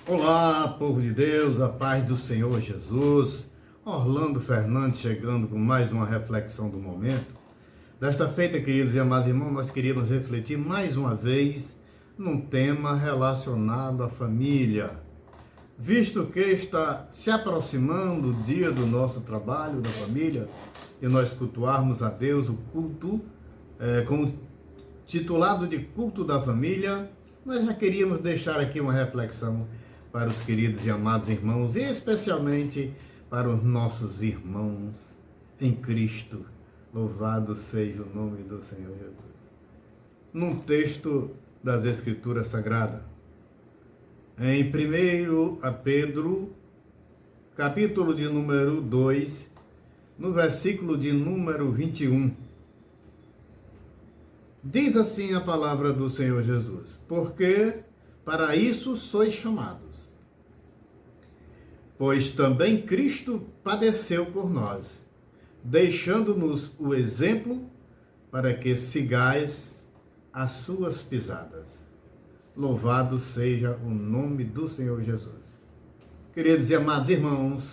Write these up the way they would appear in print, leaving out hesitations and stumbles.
Olá, povo de Deus, a paz do Senhor Jesus. Orlando Fernandes chegando com mais uma reflexão do momento. Desta feita, queridos e amados irmãos, nós queríamos refletir mais uma vez num tema relacionado à família. Visto que está se aproximando o dia do nosso trabalho, da família, e nós cultuarmos a Deus, o culto, como titulado de culto da família, nós já queríamos deixar aqui uma reflexão para os queridos e amados irmãos, e especialmente para os nossos irmãos em Cristo. Louvado seja o nome do Senhor Jesus. Num texto das Escrituras Sagradas, em 1 Pedro, capítulo de número 2, no versículo de número 21, diz assim a palavra do Senhor Jesus: porque para isso sois chamados, pois também Cristo padeceu por nós, deixando-nos o exemplo para que sigais as suas pisadas. Louvado seja o nome do Senhor Jesus. Queridos e amados irmãos,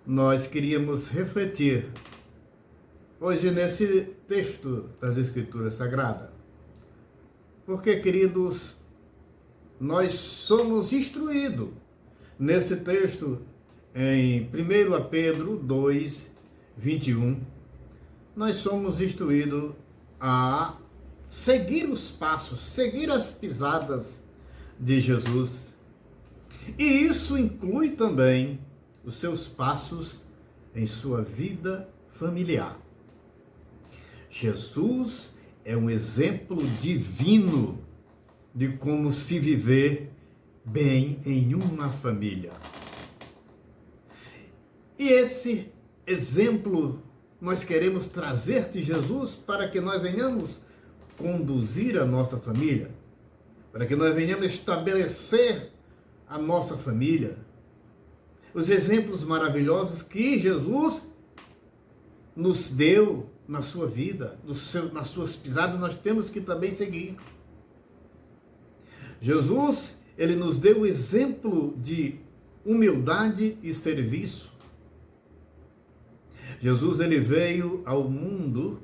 nós queríamos refletir hoje nesse texto das Escrituras Sagradas, porque, queridos, nós somos instruídos nesse texto, em 1 Pedro 2, 21, nós somos instruídos a seguir os passos, seguir as pisadas de Jesus. E isso inclui também os seus passos em sua vida familiar. Jesus é um exemplo divino de como se viver bem em uma família. E esse exemplo nós queremos trazer de Jesus para que nós venhamos conduzir a nossa família, para que nós venhamos estabelecer a nossa família. Os exemplos maravilhosos que Jesus nos deu na sua vida, nas suas pisadas, nós temos que também seguir. Jesus, ele nos deu o exemplo de humildade e serviço. Jesus, ele veio ao mundo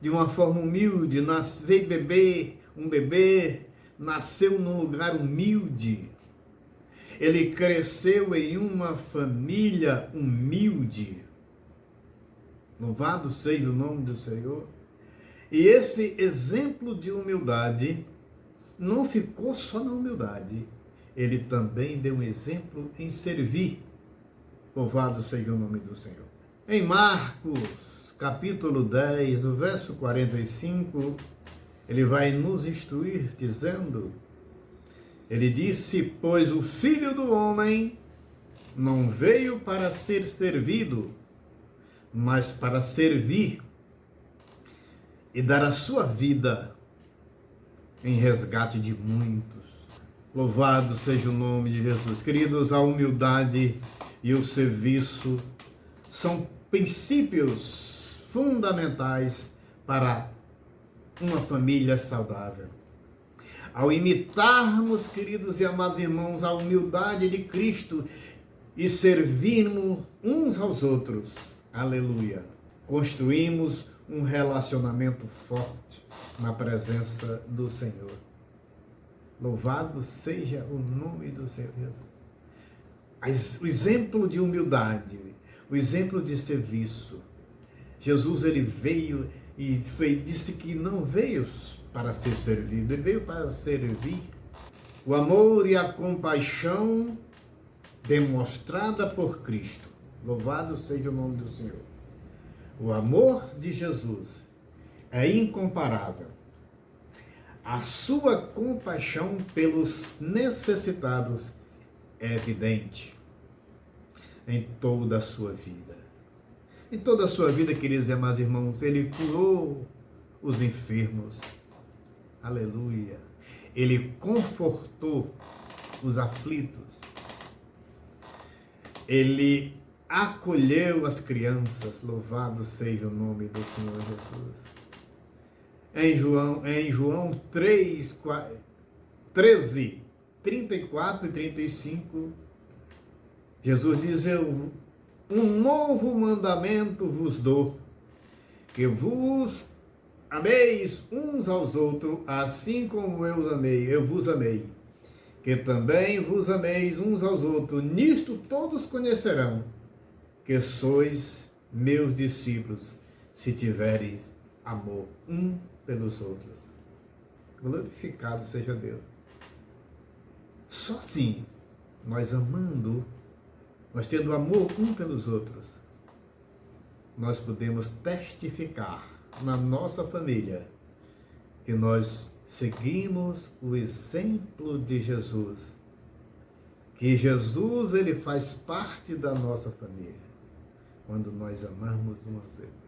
de uma forma humilde, veio um bebê, nasceu num lugar humilde. Ele cresceu em uma família humilde. Louvado seja o nome do Senhor. E esse exemplo de humildade não ficou só na humildade, ele também deu um exemplo em servir. Louvado seja o nome do Senhor. Em Marcos, capítulo 10, do verso 45, ele vai nos instruir dizendo, ele disse: pois o Filho do Homem não veio para ser servido, mas para servir e dar a sua vida em resgate de muitos. Louvado seja o nome de Jesus. Queridos, a humildade e o serviço são princípios fundamentais para uma família saudável. Ao imitarmos, queridos e amados irmãos, a humildade de Cristo e servirmos uns aos outros, aleluia, construímos um relacionamento forte na presença do Senhor. Louvado seja o nome do Senhor Jesus. O exemplo de humildade, o exemplo de serviço. Jesus, ele veio e disse que não veio para ser servido, ele veio para servir. O amor e a compaixão demonstrada por Cristo. Louvado seja o nome do Senhor. O amor de Jesus é incomparável. A sua compaixão pelos necessitados é evidente em toda a sua vida. Em toda a sua vida, queridos e amados irmãos, ele curou os enfermos. Aleluia. Ele confortou os aflitos. Ele acolheu as crianças. Louvado seja o nome do Senhor Jesus. Em João 3, 13, 34 e 35, Jesus diz: um novo mandamento vos dou, que vos ameis uns aos outros, assim como eu vos amei, que também vos ameis uns aos outros. Nisto todos conhecerão que sois meus discípulos, se tiveres amor um pelos outros. Glorificado seja Deus. Só assim, nós amando, nós tendo amor um pelos outros, nós podemos testificar na nossa família que nós seguimos o exemplo de Jesus. Que Jesus, ele faz parte da nossa família. Quando nós amamos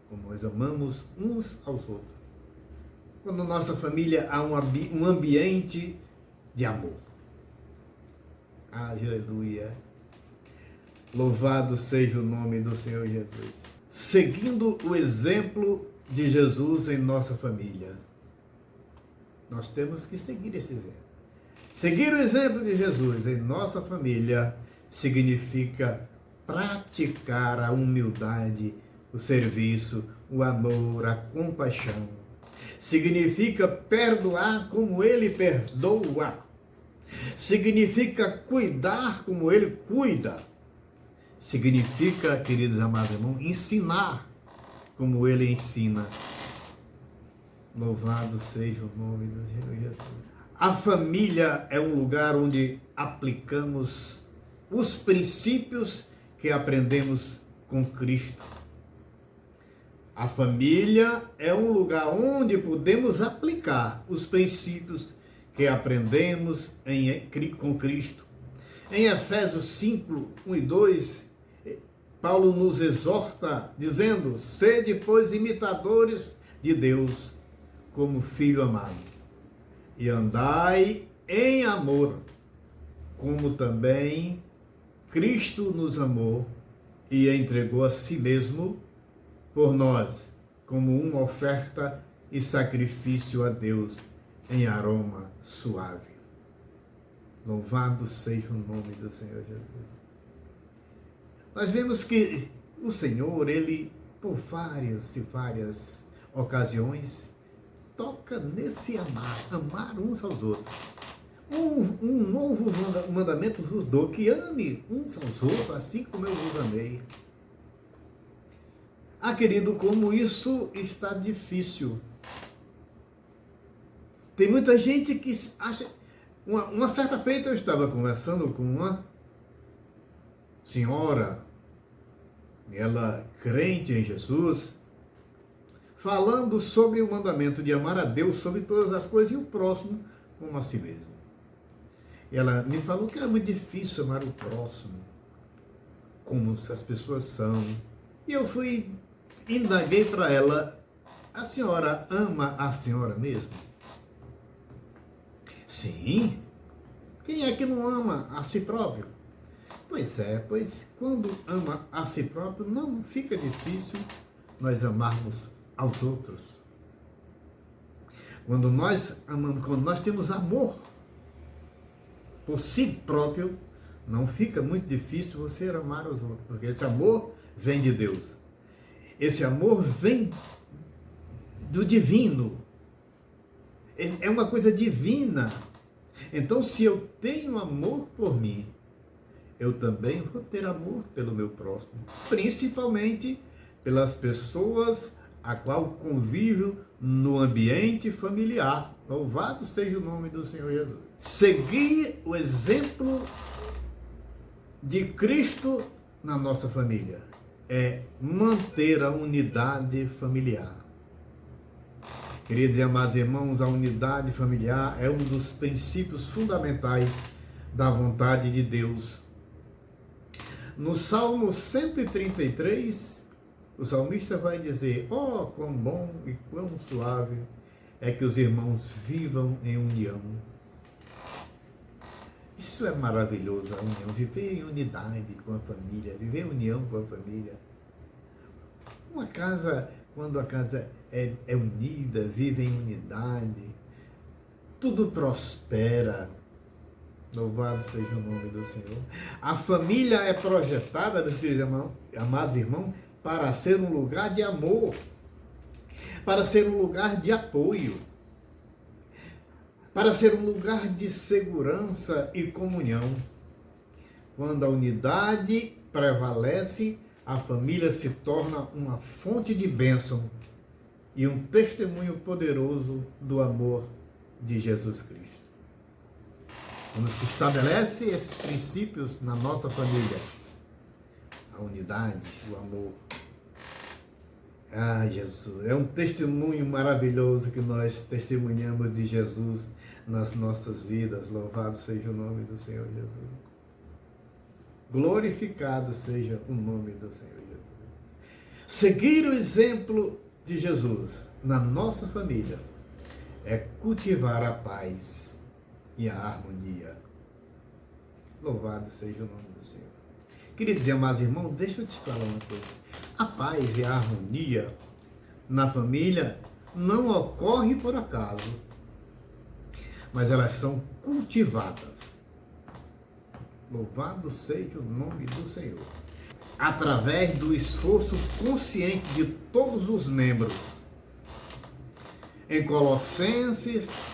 como nós amamos uns aos outros. Quando nossa família há um ambiente de amor. Aleluia. Louvado seja o nome do Senhor Jesus. Seguindo o exemplo de Jesus em nossa família. Nós temos que seguir esse exemplo. Seguir o exemplo de Jesus em nossa família significa praticar a humildade, o serviço, o amor, a compaixão. Significa perdoar como Ele perdoa. Significa cuidar como Ele cuida. Significa, queridos amados irmãos, ensinar como Ele ensina. Louvado seja o nome do Senhor Jesus. A família é um lugar onde aplicamos os princípios que aprendemos com Cristo. A família é um lugar onde podemos aplicar os princípios que aprendemos com Cristo. Em Efésios 5, 1 e 2, Paulo nos exorta dizendo: sede, pois, imitadores de Deus, como filho amado, e andai em amor, como também Cristo nos amou e entregou a si mesmo por nós, como uma oferta e sacrifício a Deus em aroma suave. Louvado seja o nome do Senhor Jesus. Nós vemos que o Senhor, Ele, por várias e várias ocasiões, toca nesse amar uns aos outros. Um novo mandamento vos dou, que ame uns aos outros, assim como eu vos amei. Ah, querido, como isso está difícil. Tem muita gente que acha... Uma certa feita eu estava conversando com uma senhora, ela crente em Jesus, falando sobre o mandamento de amar a Deus sobre todas as coisas e o próximo como a si mesmo. Ela me falou que era muito difícil amar o próximo, como as pessoas são. E eu indaguei para ela: a senhora ama a senhora mesmo? Sim. Quem é que não ama a si próprio? Pois é, pois quando ama a si próprio, não fica difícil nós amarmos aos outros. Quando nós amamos, quando nós temos amor por si próprio, não fica muito difícil você amar os outros, porque esse amor vem de Deus. Esse amor vem do divino. É uma coisa divina. Então, se eu tenho amor por mim, eu também vou ter amor pelo meu próximo, principalmente pelas pessoas a qual convivo no ambiente familiar. Louvado seja o nome do Senhor Jesus. Seguir o exemplo de Cristo na nossa família é manter a unidade familiar. Queridos e amados irmãos, a unidade familiar é um dos princípios fundamentais da vontade de Deus. No Salmo 133, o salmista vai dizer: oh, quão bom e quão suave é que os irmãos vivam em união. Isso é maravilhoso, a união, viver em unidade com a família, viver em união com a família. Uma casa, quando a casa é unida, vive em unidade, tudo prospera. Louvado seja o nome do Senhor. A família é projetada, meus queridos irmãos, amados irmãos, para ser um lugar de amor, para ser um lugar de apoio, para ser um lugar de segurança e comunhão. Quando a unidade prevalece, a família se torna uma fonte de bênção e um testemunho poderoso do amor de Jesus Cristo. Quando se estabelece esses princípios na nossa família, a unidade, o amor. Ah, Jesus, é um testemunho maravilhoso que nós testemunhamos de Jesus nas nossas vidas. Louvado seja o nome do Senhor Jesus. Glorificado seja o nome do Senhor Jesus. Seguir o exemplo de Jesus na nossa família é cultivar a paz e a harmonia. Louvado seja o nome do Senhor. Queridos e amados irmãos, deixa eu te falar uma coisa. A paz e a harmonia na família não ocorre por acaso, mas elas são cultivadas. Louvado seja o nome do Senhor. Através do esforço consciente de todos os membros. Em Colossenses,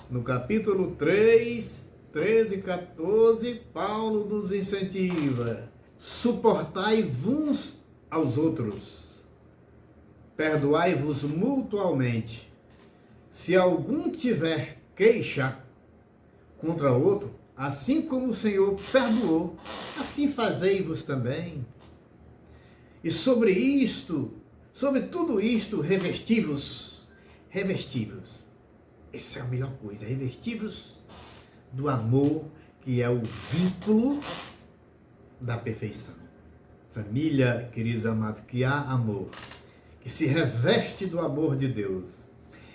no capítulo 3, 13 e 14, Paulo nos incentiva: suportai-vos uns aos outros, perdoai-vos mutualmente. Se algum tiver queixa contra outro, assim como o Senhor perdoou, assim fazei-vos também. E sobre tudo isto, revesti-vos. Essa é a melhor coisa, revesti-vos do amor, que é o vínculo da perfeição. Família, queridos amados, que há amor, que se reveste do amor de Deus,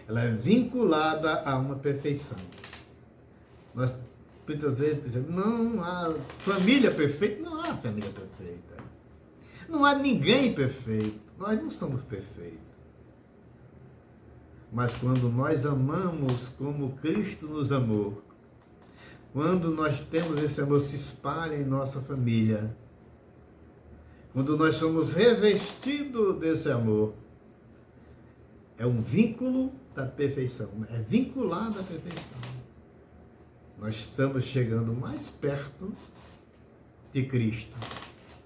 ela é vinculada a uma perfeição. Nós muitas vezes dizemos, não há família perfeita. Não há família perfeita. Não há ninguém perfeito. Nós não somos perfeitos. Mas quando nós amamos como Cristo nos amou, quando nós temos esse amor se espalha em nossa família, quando nós somos revestidos desse amor, é um vínculo da perfeição, é vinculado à perfeição. Nós estamos chegando mais perto de Cristo.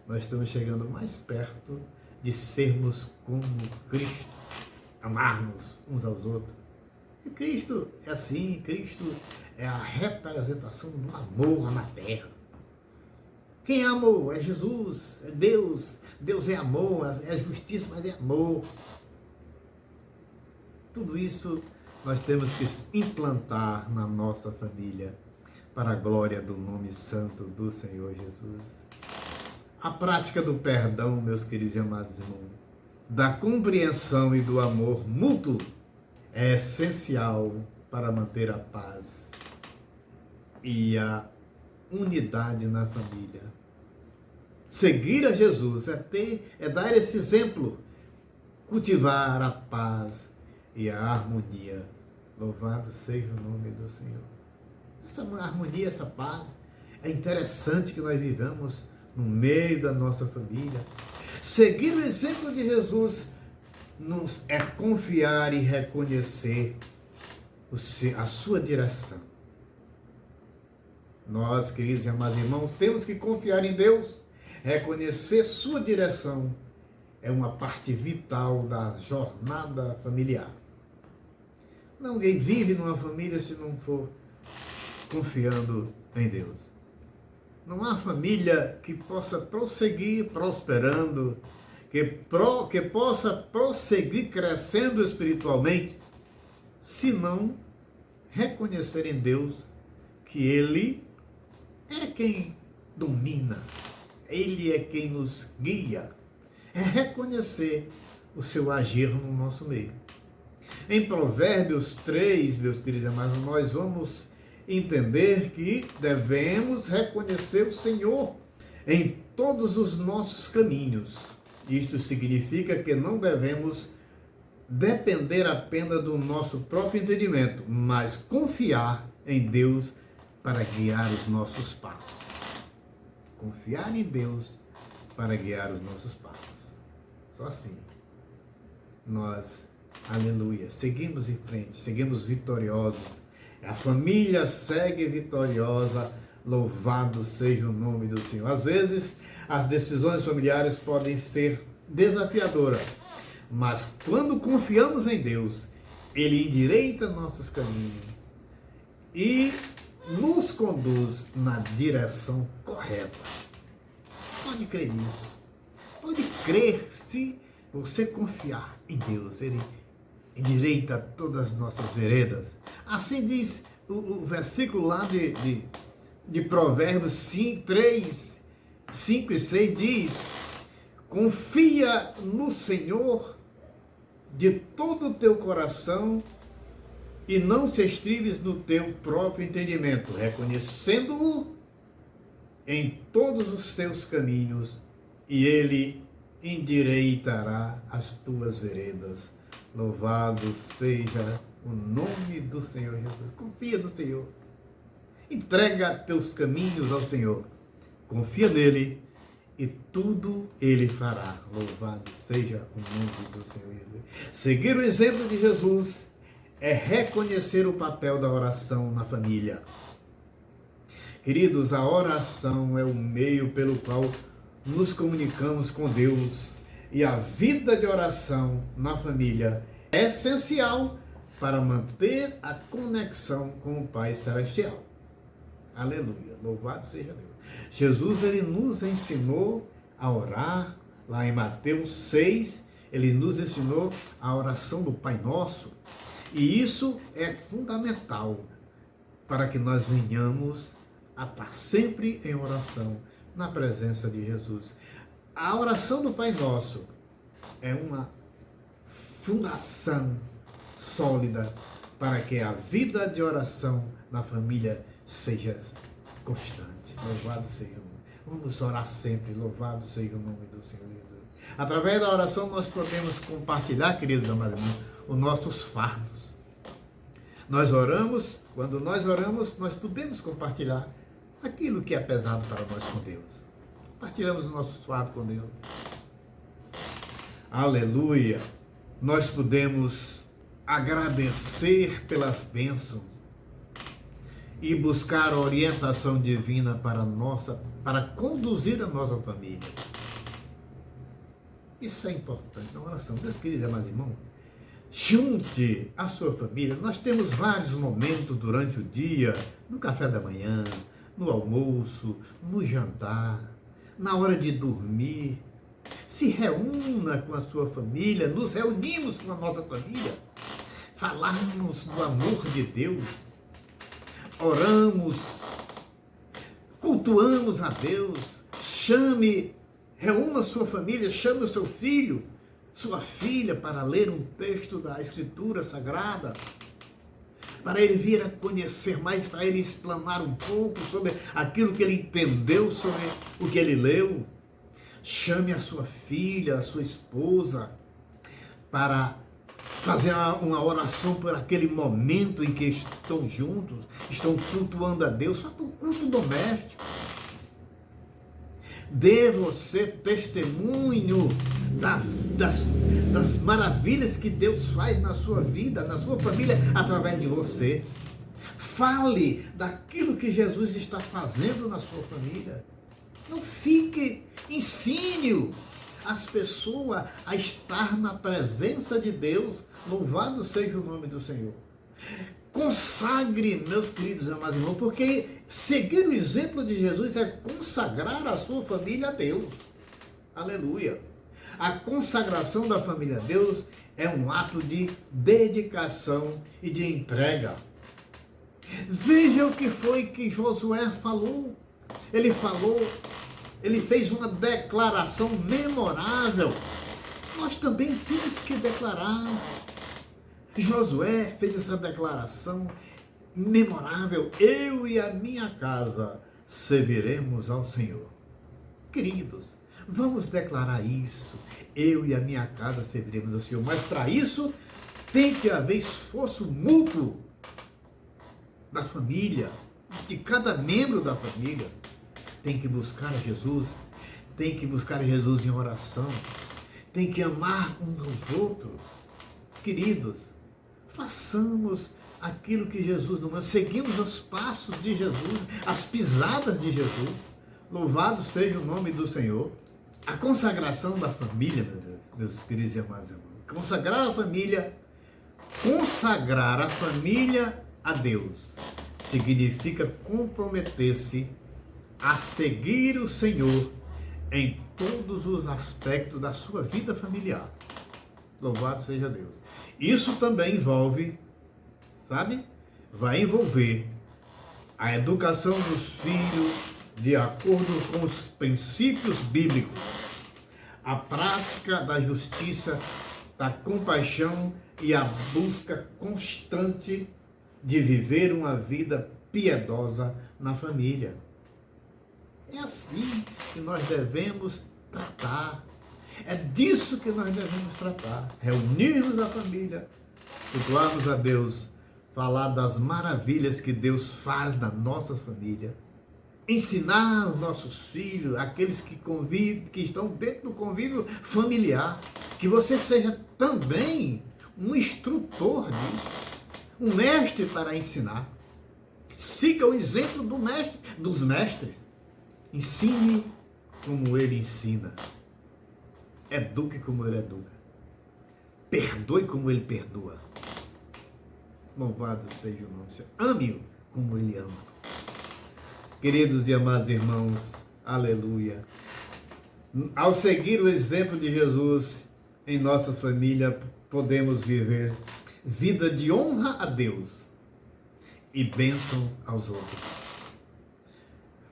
Nós estamos chegando mais perto de sermos como Cristo. Amarmos uns aos outros. E Cristo é assim, Cristo é a representação do amor na terra. Quem é amor? É Jesus, é Deus. Deus é amor, é justiça, mas é amor. Tudo isso nós temos que implantar na nossa família para a glória do nome santo do Senhor Jesus. A prática do perdão, meus queridos e amados irmãos, da compreensão e do amor mútuo é essencial para manter a paz e a unidade na família. Seguir a Jesus é dar esse exemplo, cultivar a paz e a harmonia. Louvado seja o nome do Senhor. Essa harmonia, essa paz, é interessante que nós vivamos no meio da nossa família. Seguir o exemplo de Jesus é confiar e reconhecer a sua direção. Nós, queridos e amados irmãos, temos que confiar em Deus, reconhecer sua direção. É uma parte vital da jornada familiar. Ninguém vive numa família se não for confiando em Deus. Não há família que possa prosseguir prosperando, que possa prosseguir crescendo espiritualmente, se não reconhecer em Deus que Ele é quem domina, Ele é quem nos guia. É reconhecer o seu agir no nosso meio. Em Provérbios 3, meus queridos amados, nós vamos entender que devemos reconhecer o Senhor em todos os nossos caminhos. Isto significa que não devemos depender apenas do nosso próprio entendimento, mas confiar em Deus para guiar os nossos passos. Confiar em Deus para guiar os nossos passos. Só assim nós, aleluia, seguimos em frente, seguimos vitoriosos. A família segue vitoriosa, louvado seja o nome do Senhor. Às vezes, as decisões familiares podem ser desafiadoras, mas quando confiamos em Deus, Ele endireita nossos caminhos e nos conduz na direção correta. Pode crer nisso. Pode crer se você confiar em Deus. Ele endireita todas as nossas veredas. Assim diz o versículo lá de Provérbios 3, 5 e 6, diz: confia no Senhor de todo o teu coração e não se estribes no teu próprio entendimento, reconhecendo-o em todos os teus caminhos, e Ele endireitará as tuas veredas. Louvado seja o nome do Senhor Jesus. Confia no Senhor. Entrega teus caminhos ao Senhor. Confia nele e tudo Ele fará. Louvado seja o nome do Senhor Jesus. Seguir o exemplo de Jesus é reconhecer o papel da oração na família. Queridos, a oração é o meio pelo qual nos comunicamos com Deus, e a vida de oração na família é essencial para manter a conexão com o Pai Celestial. Aleluia, louvado seja Deus. Jesus, Ele nos ensinou a orar, lá em Mateus 6, Ele nos ensinou a oração do Pai Nosso, e isso é fundamental para que nós venhamos a estar sempre em oração na presença de Jesus. A oração do Pai Nosso é uma fundação sólida para que a vida de oração na família seja constante. Louvado seja o nome. Vamos orar sempre. Louvado seja o nome do Senhor Jesus. Através da oração nós podemos compartilhar, queridos amados irmãos, os nossos fardos. Nós oramos, quando nós oramos, nós podemos compartilhar aquilo que é pesado para nós com Deus. Compartilhamos os nossos fardos com Deus. Aleluia! Nós podemos agradecer pelas bênçãos e buscar orientação divina para conduzir a nossa família. Isso é importante na oração. Deus queridos amados irmãos, junte a sua família. Nós temos vários momentos durante o dia, no café da manhã, no almoço, no jantar, na hora de dormir. Se reúna com a sua família, nos reunimos com a nossa família, falarmos do amor de Deus, oramos, cultuamos a Deus. Reúna a sua família, chame o seu filho, sua filha para ler um texto da Escritura Sagrada, para ele vir a conhecer mais, para ele explanar um pouco sobre aquilo que ele entendeu, sobre o que ele leu. Chame a sua filha, a sua esposa, para fazer uma oração por aquele momento em que estão juntos, estão cultuando a Deus. Só um culto doméstico. Dê você testemunho das maravilhas que Deus faz na sua vida, na sua família, através de você. Fale daquilo que Jesus está fazendo na sua família. Não fique, ensine as pessoas a estar na presença de Deus. Louvado seja o nome do Senhor. Consagre, meus queridos amados irmãos, porque seguir o exemplo de Jesus é consagrar a sua família a Deus. Aleluia. A consagração da família a Deus é um ato de dedicação e de entrega. Veja o que foi que Josué falou. Ele fez uma declaração memorável. Nós também temos que declarar. Josué fez essa declaração memorável: eu e a minha casa serviremos ao Senhor. Queridos, vamos declarar isso. Eu e a minha casa serviremos ao Senhor. Mas para isso tem que haver esforço mútuo da família. de cada membro da família tem que buscar Jesus, tem que buscar Jesus em oração, tem que amar uns aos outros. Queridos, façamos aquilo que Jesus nos manda, seguimos os passos de Jesus, as pisadas de Jesus. Louvado seja o nome do Senhor. A consagração da família, meu Deus, meus queridos e amados irmãos, consagrar a família a Deus significa comprometer-se a seguir o Senhor em todos os aspectos da sua vida familiar. Louvado seja Deus. Isso também envolve, sabe? Vai envolver a educação dos filhos de acordo com os princípios bíblicos, a prática da justiça, da compaixão e a busca constante de viver uma vida piedosa na família. É assim que nós devemos tratar. É disso que nós devemos tratar. Reunirmos a família, cultuarmos a Deus, falar das maravilhas que Deus faz na nossa família, ensinar os nossos filhos, aqueles que convivem, que estão dentro do convívio familiar, que você seja também um instrutor disso, um mestre para ensinar. Siga o exemplo dos mestres. Ensine como ele ensina. Eduque como ele educa. Perdoe como ele perdoa. Louvado seja o nome do Senhor. Ame-o como ele ama. Queridos e amados irmãos, aleluia. Ao seguir o exemplo de Jesus em nossas famílias, podemos viver vida de honra a Deus e bênção aos outros.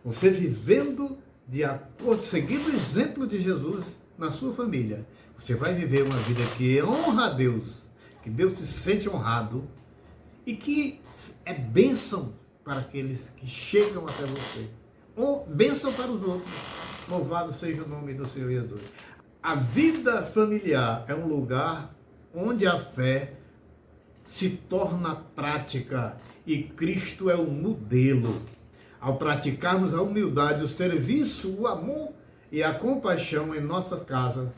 Você vivendo de acordo, seguindo o exemplo de Jesus na sua família, você vai viver uma vida que honra a Deus, que Deus se sente honrado e que é bênção para aqueles que chegam até você. Ou bênção para os outros. Louvado seja o nome do Senhor Jesus. A vida familiar é um lugar onde a fé se torna prática e Cristo é o modelo. Ao praticarmos a humildade, o serviço, o amor e a compaixão em nossas casas,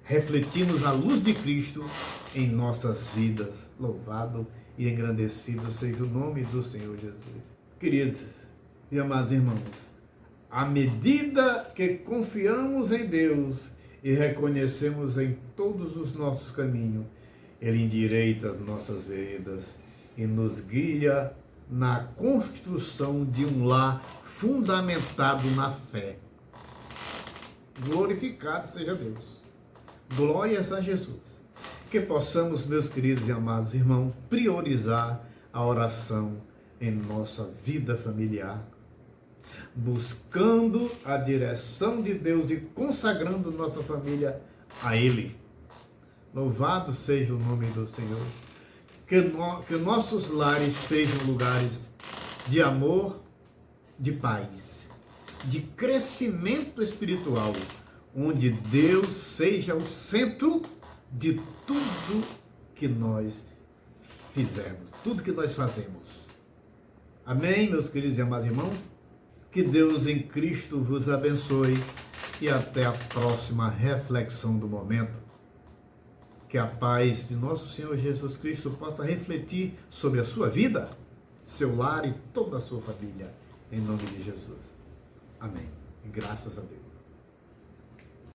refletimos a luz de Cristo em nossas vidas. Louvado e engrandecido seja o nome do Senhor Jesus. Queridos e amados irmãos, à medida que confiamos em Deus e reconhecemos em todos os nossos caminhos, Ele endireita as nossas veredas e nos guia na construção de um lar fundamentado na fé. Glorificado seja Deus. Glórias a Jesus. Que possamos, meus queridos e amados irmãos, priorizar a oração em nossa vida familiar, buscando a direção de Deus e consagrando nossa família a Ele. Louvado seja o nome do Senhor. Que nossos lares sejam lugares de amor, de paz, de crescimento espiritual, onde Deus seja o centro de tudo que nós fizermos, tudo que nós fazemos. Amém, meus queridos e amados irmãos? Que Deus em Cristo vos abençoe e até a próxima reflexão do momento. Que a paz de nosso Senhor Jesus Cristo possa refletir sobre a sua vida, seu lar e toda a sua família, em nome de Jesus. Amém. Graças a Deus.